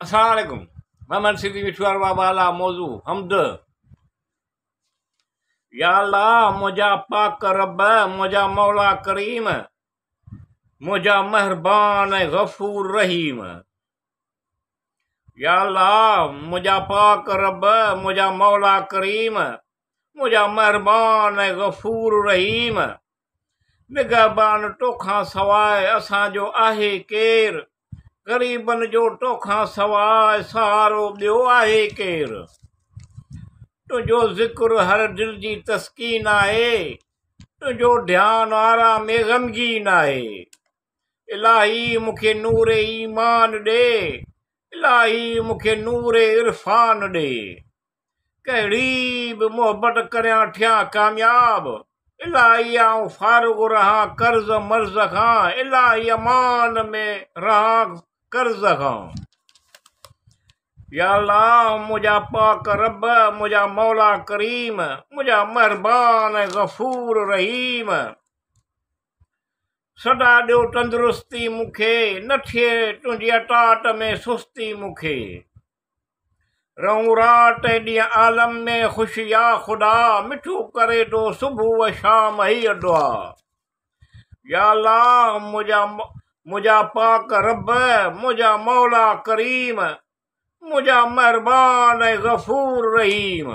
अस्सलाम वालेकुम। मोहम्मद सिद्दीक मिठुआर बाबा अला मौजू हमद। या अल्लाह मुझा पाक रब, मुझा मौला करीम, मुझा मेहरबान गफूर रहीम। या अल्लाह मुझा पाक रब, मुझा मौला करीम, मुझा मेहरबान गफूर रहीम। निगहबान तोखां सवाइ असांजो आहे केर, गरीबन जो तोखां सवाइ सहारो ॿियो आहे केर। तुंहिंजो ज़िक्र हर दिल जी तस्कीन आहे, तुंहिंजो ध्यानु आराम ग़मगीन आहे। इलाही मूंखे नूर ईमान ॾे, इलाही मूंखे नूर इरफान ॾे। कहिड़ी बि मोहबत करियां थियां कामयाब, इलाही आऊं फारुग़ रहां कर्ज़ मर्ज़ खां, इलाही अमान में रहां कर्ज़ खां। या अल्लाह मुझा पाक रब, मुझा मौला करीम, मुझा मेहरबान गफूर रहीम। सदा ॾियो तंदुरुस्ती मूंखे, न थिए तुंहिंजी अटाट में सुस्ती मूंखे। रहूं राति ॾींहुं आलम में ख़ुशि या ख़ुदा, मिठो करे दो सुबुह शाम हीअ दुआ। या अल्लाह मुझा पाक रब, मुझा मौला करीम, मुझा मेहरबान गफूर रहीम।